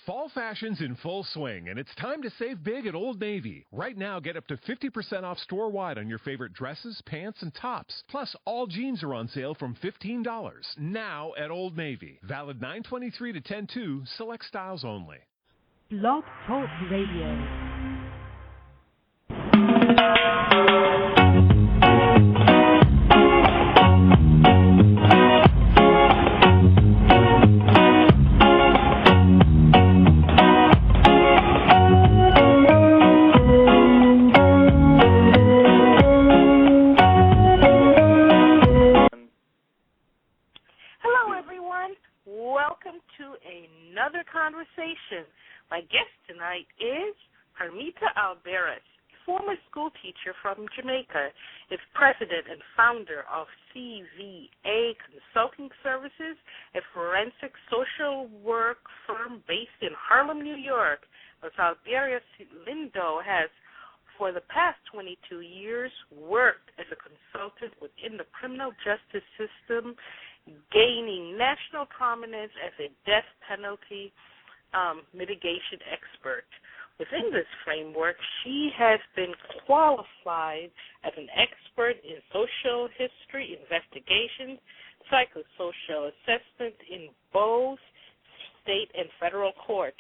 Fall fashion's in full swing, and it's time to save big at Old Navy. Right now, get up to 50% off store-wide on your favorite dresses, pants, and tops. Plus, all jeans are on sale from $15 now at Old Navy. Valid 9/23 to 10/2, select styles only. Blog Talk Radio. Another conversation. My guest tonight is Carmeta Albarus, former school teacher from Jamaica, is president and founder of CVA Consulting Services, a forensic social work firm based in Harlem, New York. Ms. Albarus Lindo has, for the past 22 years, worked as a consultant within the criminal justice system, gaining national prominence as a death penalty mitigation expert. Within this framework, she has been qualified as an expert in social history investigations, psychosocial assessment in both state and federal courts.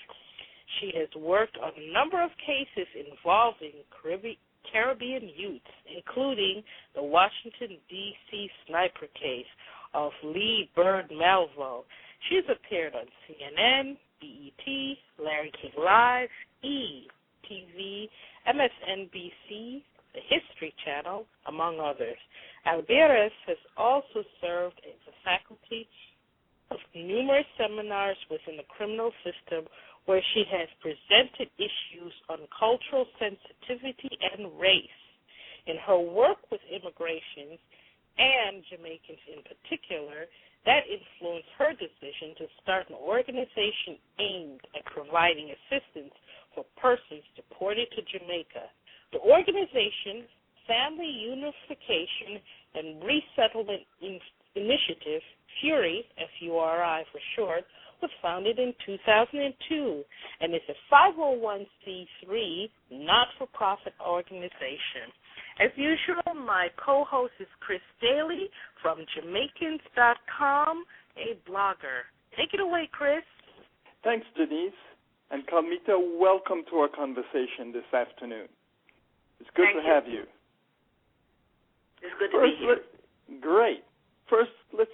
She has worked on a number of cases involving Caribbean youths, including the Washington, D.C. sniper case of Lee Bird Melville. She's appeared on CNN, BET, Larry King Live, E!TV, MSNBC, the History Channel, among others. Albarus has also served as a faculty of numerous seminars within the criminal system where she has presented issues on cultural sensitivity and race. In her work with immigrations, and Jamaicans in particular, that influenced her decision to start an organization aimed at providing assistance for persons deported to Jamaica. The organization, Family Unification and Resettlement Initiative, FURI, F-U-R-I for short, was founded in 2002 and is a 501c3 not-for-profit organization. As usual, my co-host is Chris Daly from Jamaicans.com, a blogger. Take it away, Chris. Thanks, Denise. And Carmeta, welcome to our conversation this afternoon. It's good to have you. It's good to be here. Great. First, let's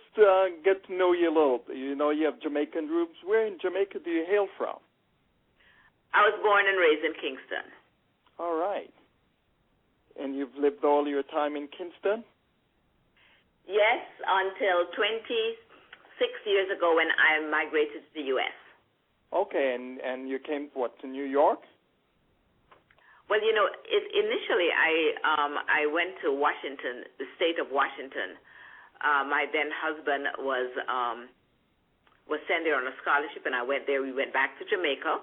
get to know you a little. You know, you have Jamaican roots. Where in Jamaica do you hail from? I was born and raised in Kingston. All right. And you've lived all your time in Kingston? Yes, until 26 years ago when I migrated to the U.S. Okay, and you came, to New York? Well, you know, initially I went to Washington, the state of Washington. My then husband was sent there on a scholarship, and I went there. We went back to Jamaica,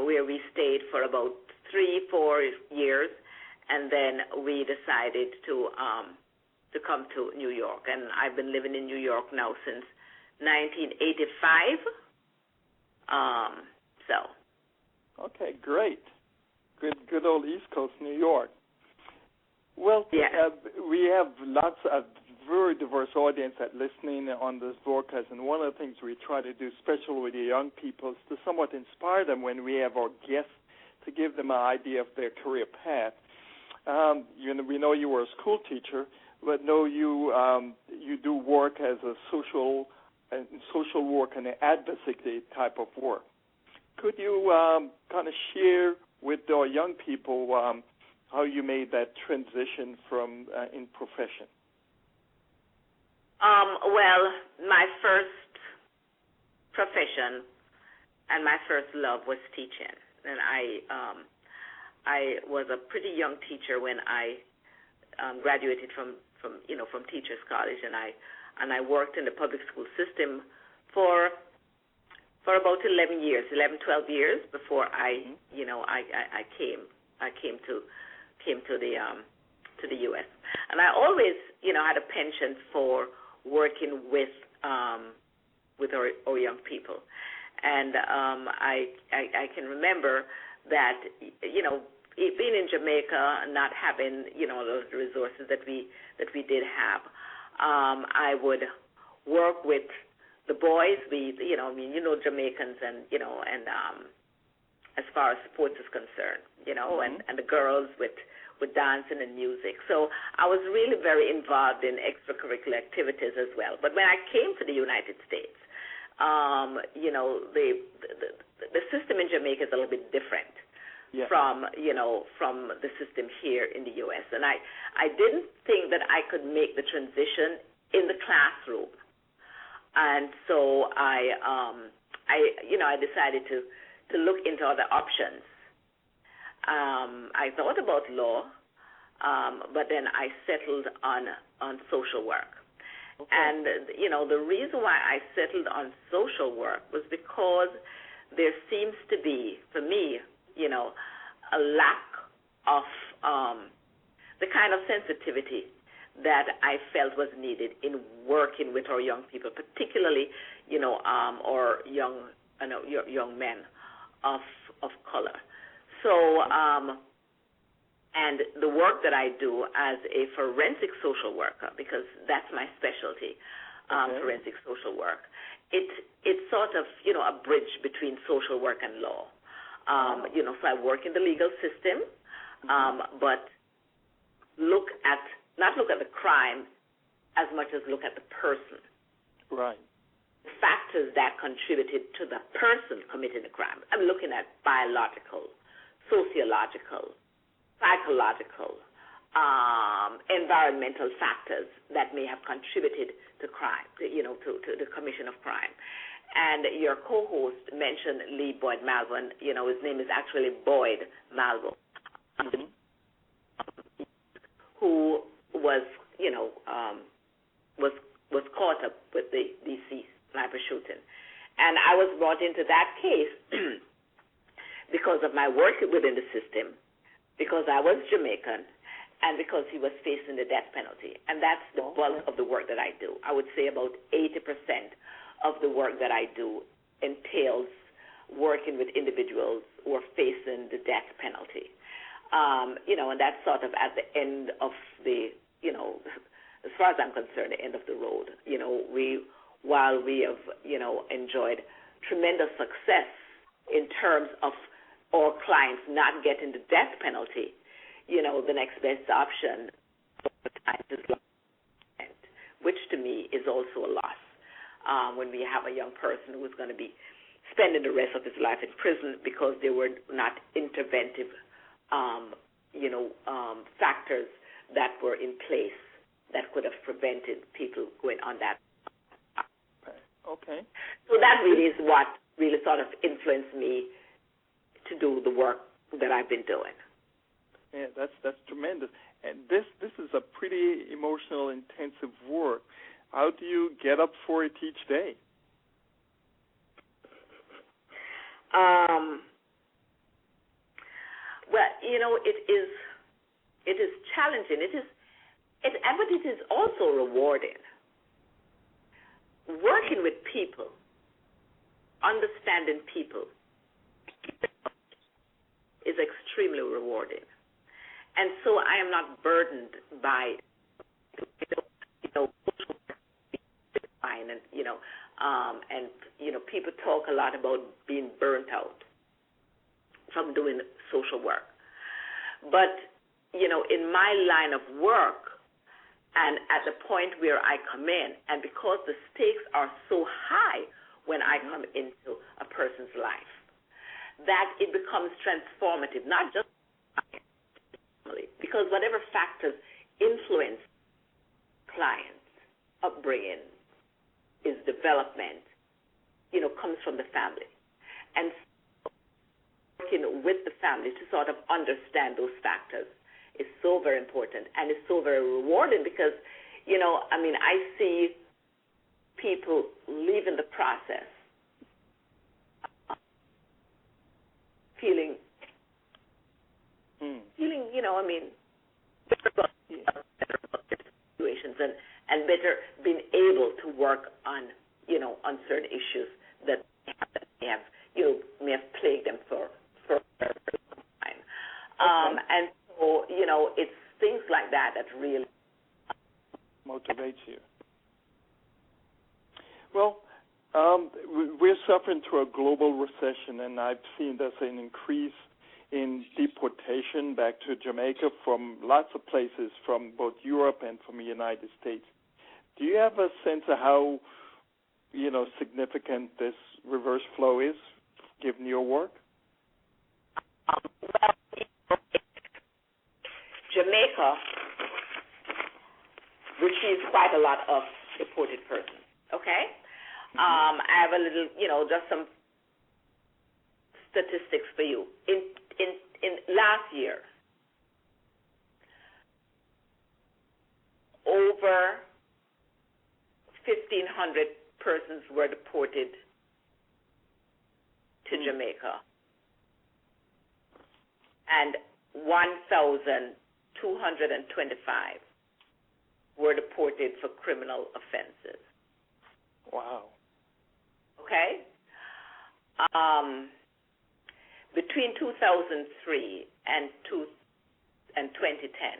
where we stayed for about 3-4 years. And then we decided to come to New York, and I've been living in New York now since 1985. Okay, great. Good old East Coast, New York. Well, yeah. We have lots of very diverse audience that listening on this broadcast, and one of the things we try to do, especially with the young people, is to somewhat inspire them when we have our guests to give them an idea of their career path. We know you were a school teacher, but know you do work as a social work and an advocacy type of work. Could you kind of share with our young people how you made that transition from in profession? Well, my first profession and my first love was teaching, and I was a pretty young teacher when I graduated from Teachers College, and I worked in the public school system for about 12 years before I came to the U.S. And I always had a penchant for working with our young people, And I can remember that, being in Jamaica and not having, those resources that we did have, I would work with the boys. Jamaicans and as far as sports is concerned, and the girls with dancing and music. So I was really very involved in extracurricular activities as well. But when I came to the United States, the system in Jamaica is a little bit different from the system here in the U.S. And I didn't think that I could make the transition in the classroom. And so I decided to look into other options. I thought about law, but then I settled on social work. Okay. And, the reason why I settled on social work was because there seems to be, for me, a lack of the kind of sensitivity that I felt was needed in working with our young people, particularly, our young men of color. So, and the work that I do as a forensic social worker, because that's my specialty, forensic social work, it's sort of, a bridge between social work and law. So I work in the legal system, but not look at the crime as much as look at the person. Right. Factors that contributed to the person committing the crime. I'm looking at biological, sociological, psychological, environmental factors that may have contributed to crime, to the commission of crime. And your co-host mentioned Lee Boyd Malvin. His name is actually Boyd Malvin, who was caught up with the D.C. sniper shooting. And I was brought into that case because of my work within the system, because I was Jamaican, and because he was facing the death penalty. And that's the bulk of the work that I do. I would say about 80% of the work that I do entails working with individuals who are facing the death penalty. And that's sort of at the end of the, as far as I'm concerned, the end of the road. While we have, enjoyed tremendous success in terms of our clients not getting the death penalty, the next best option is life, which to me is also a loss. When we have a young person who is going to be spending the rest of his life in prison because there were not interventive, factors that were in place that could have prevented people going on that. Okay. So that really is what really sort of influenced me to do the work that I've been doing. Yeah, that's tremendous. And this is a pretty emotional, intensive work. How do you get up for it each day? Well, it is challenging. But it is also rewarding. Working with people, understanding people, is extremely rewarding. And so I am not burdened by, and people talk a lot about being burnt out from doing social work. But, in my line of work, and at the point where I come in, and because the stakes are so high when I come into a person's life, that it becomes transformative, not just because whatever factors influence clients' upbringing, is development, comes from the family. And working with the family to sort of understand those factors is so very important, and it's so very rewarding because, I see people leaving the process feeling, better about situations and better being able to work on, on certain issues that happen. may have plagued them for a very, very long time. And so, it's things like that that really motivates you. Well, we're suffering through a global recession, and I've seen there's an increase in deportation back to Jamaica from lots of places, from both Europe and from the United States. Do you have a sense of how, significant this reverse flow is, given your work? Jamaica receives quite a lot of deported persons, okay? I have a little, just some statistics for you. In last year, over 1,500 persons were deported to Jamaica, and 1,225 were deported for criminal offenses. Wow. Okay? Between 2003 and 2010,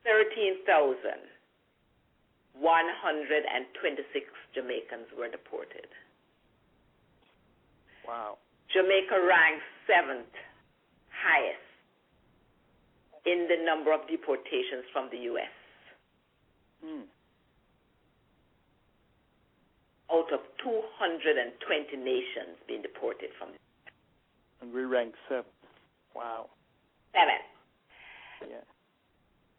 13,126 Jamaicans were deported. Wow. Jamaica ranks 7th highest in the number of deportations from the U.S. Out of 220 nations being deported from the U.S. And we rank 7th. Wow. 7th. Yeah.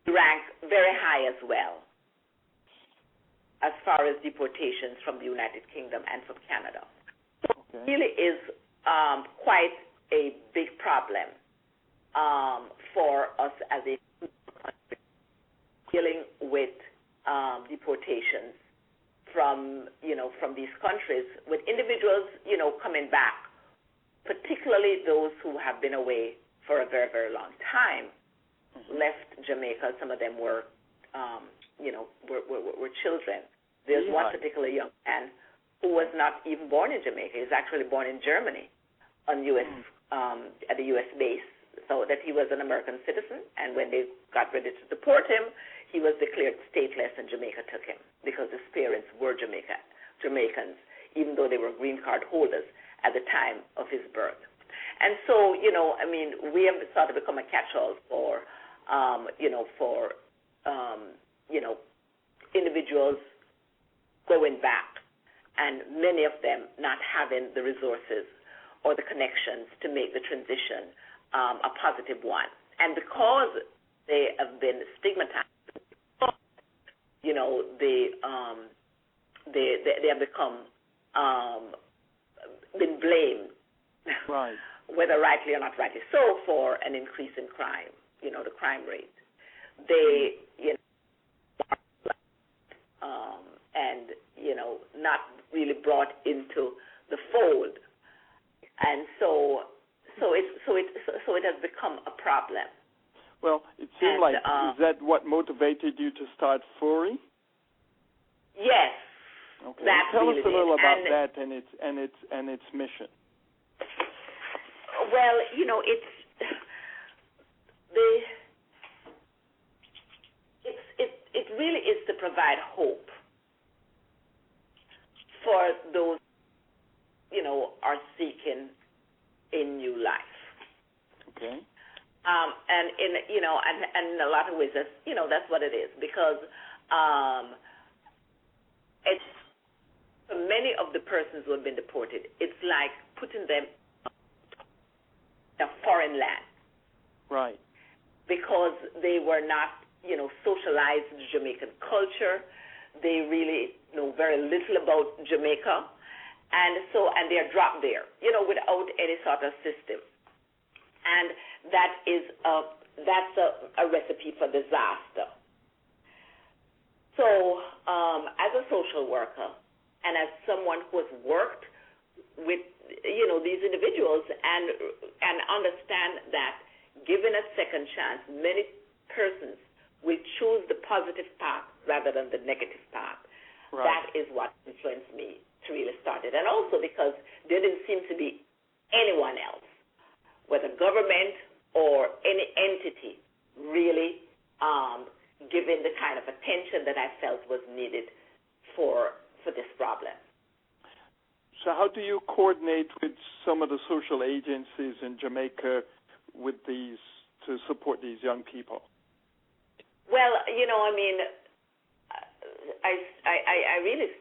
We rank very high as well as far as deportations from the United Kingdom and from Canada. So it really is quite a big problem for us as a country dealing with deportations from these countries, with individuals, coming back, particularly those who have been away for a very, very long time, left Jamaica. Some of them were children. There's one particular young man who was not even born in Jamaica. He was actually born in Germany on at the U.S. base, so that he was an American citizen, and when they got ready to deport him, he was declared stateless, and Jamaica took him because his parents were Jamaicans, even though they were green card holders at the time of his birth. And so, we have sort of become a catch-all for, individuals going back, and many of them not having the resources or the connections to make the transition a positive one. And because they have been stigmatized, they have become been blamed, right, whether rightly or not rightly so, for an increase in crime, the crime rate. They, and not really brought into the fold, and so it has become a problem. Well, it seemed like, is that what motivated you to start FURI? Yes. Okay. That Tell really us a little did. about that and its mission. Well, it really is to provide hope for those, are seeking a new life. Okay. And in a lot of ways, that's what it is, because it's, for many of the persons who have been deported, it's like putting them in a foreign land. Right. Because they were not, socialized in Jamaican culture. They really know very little about Jamaica. And they're dropped there, without any sort of system. And that's a recipe for disaster. So, as a social worker, and as someone who has worked with, these individuals and understand that given a second chance, many persons will choose the positive path rather than the negative path. Right. That is what influenced me to really start it. And also because there didn't seem to be anyone else, whether government or any entity, really given the kind of attention that I felt was needed for this problem. So how do you coordinate with some of the social agencies in Jamaica with these to support these young people? Well, I really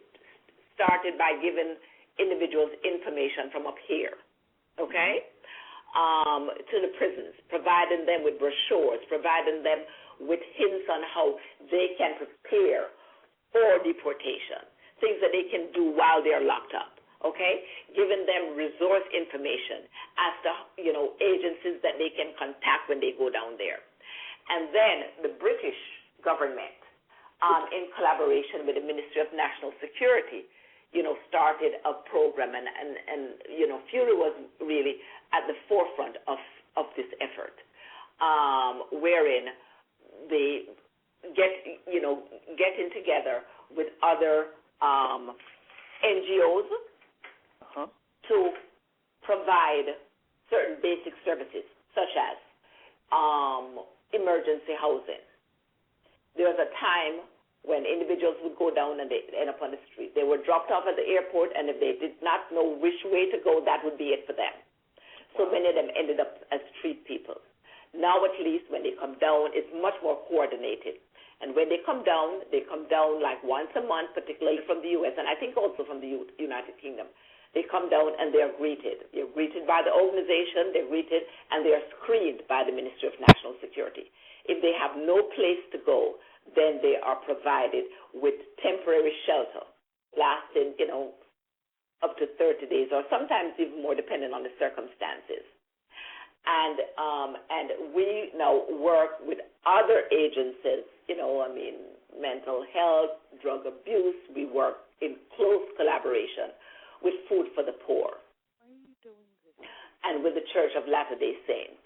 started by giving individuals information from up here, okay, to the prisons, providing them with brochures, providing them with hints on how they can prepare for deportation, things that they can do while they're locked up, okay, giving them resource information as to, agencies that they can contact when they go down there. And then the British government, in collaboration with the Ministry of National Security, started a program, and Fury was really at the forefront of this effort, wherein they getting together with other NGOs to provide certain basic services, such as emergency housing. There was a time when individuals would go down and they end up on the street. They were dropped off at the airport, and if they did not know which way to go, that would be it for them. So many of them ended up as street people. Now, at least, when they come down, it's much more coordinated. And when they come down like once a month, particularly from the U.S., and I think also from the United Kingdom. They come down and they're greeted. They're greeted by the organization, they're greeted, and they're screened by the Ministry of National Security. If they have no place to go, then they are provided with temporary shelter, lasting, up to 30 days, or sometimes even more, depending on the circumstances. And we now work with other agencies, mental health, drug abuse. We work in close collaboration with Food for the Poor and with the Church of Latter-day Saints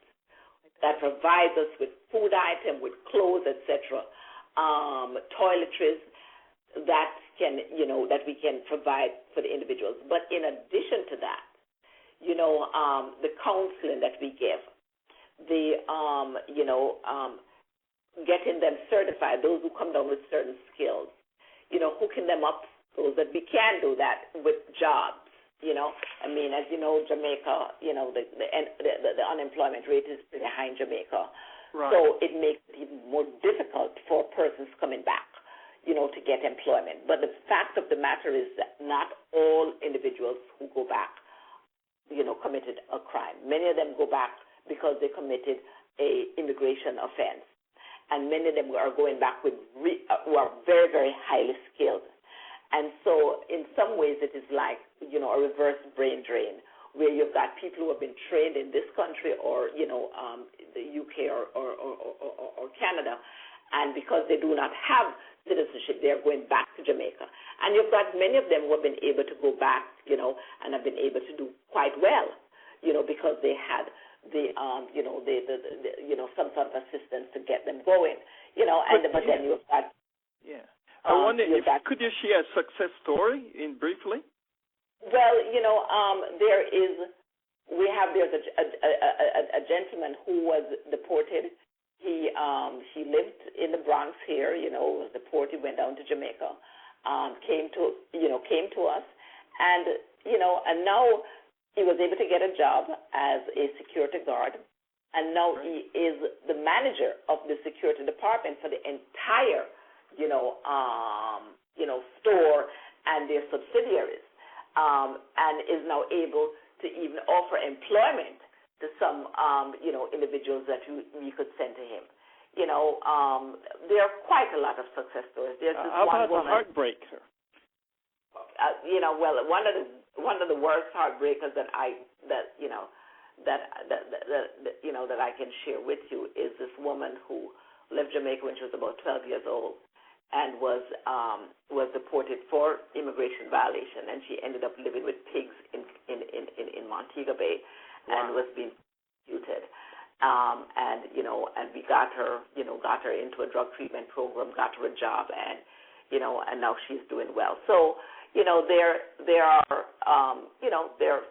that provides us with food items, with clothes, etc., toiletries that we can provide for the individuals. But in addition to that, the counseling that we give, the getting them certified, those who come down with certain skills, hooking them up so that we can do that with jobs. As you know, Jamaica, the unemployment rate is pretty high in Jamaica. Right. So it makes it even more difficult for persons coming back, to get employment. But the fact of the matter is that not all individuals who go back, committed a crime. Many of them go back because they committed a immigration offense. And many of them are going back who are very, very highly skilled. And so in some ways it is like, a reverse brain drain, where you've got people who have been trained in this country or, the UK or Canada, and because they do not have citizenship, they are going back to Jamaica. And you've got many of them who have been able to go back, and have been able to do quite well, because they had some sort of assistance to get them going, but then you've got... Yeah. I wonder could you share a success story briefly? Well, there's a gentleman who was deported. He lived in the Bronx here, was deported, went down to Jamaica, came to us, and now he was able to get a job as a security guard, and now he is the manager of the security department for the entire store and their subsidiaries, and is now able to even offer employment to some, individuals that we could send to him. There are quite a lot of success stories. There's this how one about woman, the heartbreaker? One of the worst heartbreakers that I can share with you is this woman who left Jamaica when she was about 12 years old, and was deported for immigration violation, and she ended up living with pigs in Montego Bay. Wow. And was being persecuted. And we got her into a drug treatment program, got her a job, and now she's doing well. So, there are there are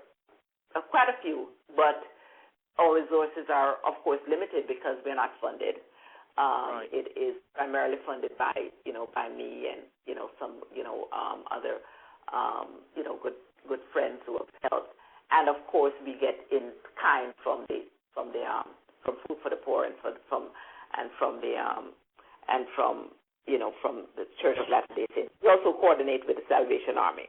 quite a few, but our resources are, of course, limited because we're not funded. Right. It is primarily funded by by me and some other good friends who have helped, and of course we get in kind from Food for the Poor and from the Church of Latter-day Saints. We also coordinate with the Salvation Army.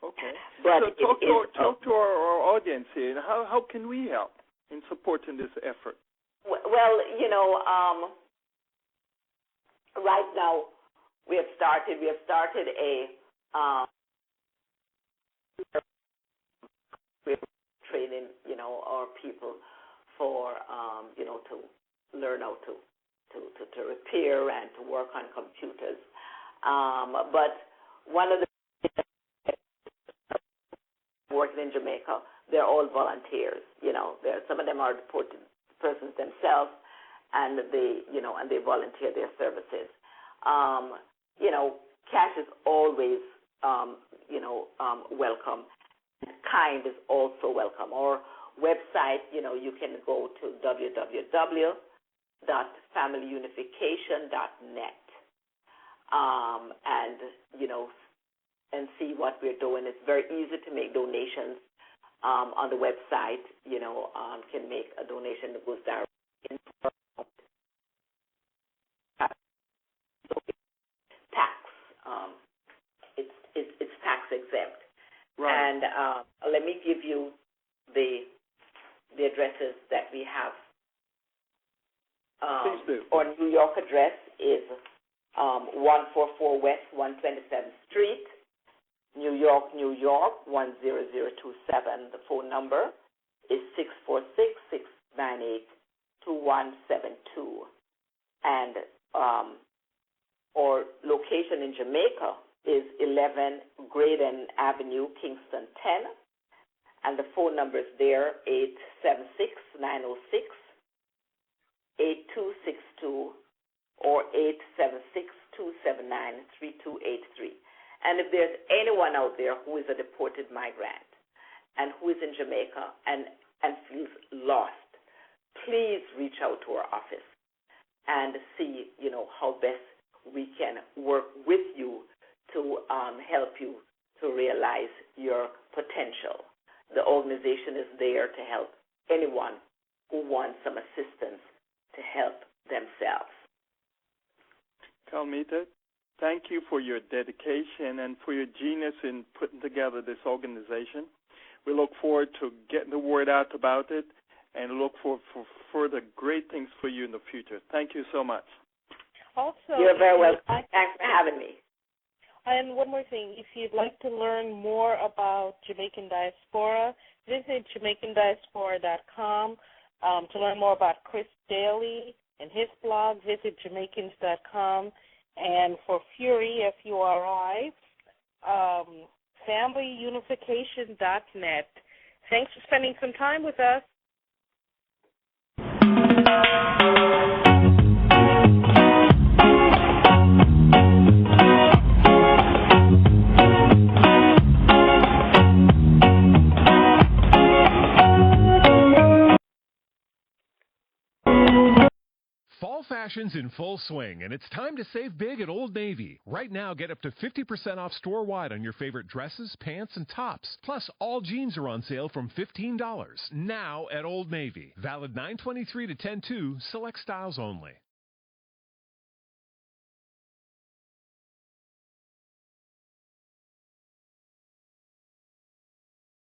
Okay. But so talk to our audience here. How can we help in supporting this effort? Well, right now we have started we're training our people for to learn how to repair and to work on computers. But one of the working in Jamaica, they're all volunteers. Some of them are deported persons themselves, and they volunteer their services. Cash is always welcome. Kind is also welcome. Our website, you can go to www.familyunification.net and see what we're doing. It's very easy to make donations on the website. Can make a donation that goes directly into our tax. It's tax exempt. Right. And let me give you the addresses that we have. Please do. Our New York address is 144 West 127th Street, New York, 10027. The phone number is 646-698-2172. And our location in Jamaica is 11 Graydon Avenue, Kingston 10. And the phone number is there, 876-906-8262 or 876-279-3283. And if there's anyone out there who is a deported migrant and who is in Jamaica and feels lost, please reach out to our office and see, how best we can work with you to help you to realize your potential. The organization is there to help anyone who wants some assistance to help themselves. Carmeta, thank you for your dedication and for your genius in putting together this organization. We look forward to getting the word out about it and look for further great things for you in the future. Thank you so much. Also, you're very welcome. Thanks for having me. And one more thing, if you'd like to learn more about Jamaican diaspora, visit JamaicanDiaspora.com. To learn more about Chris Daly and his blog, visit Jamaicans.com. And for Fury, F-U-R-I, FamilyUnification.net. Thanks for spending some time with us. Fall fashion's in full swing, and it's time to save big at Old Navy. Right now, get up to 50% off store-wide on your favorite dresses, pants, and tops. Plus, all jeans are on sale from $15 now at Old Navy. Valid 9/23 to 10/2, select styles only.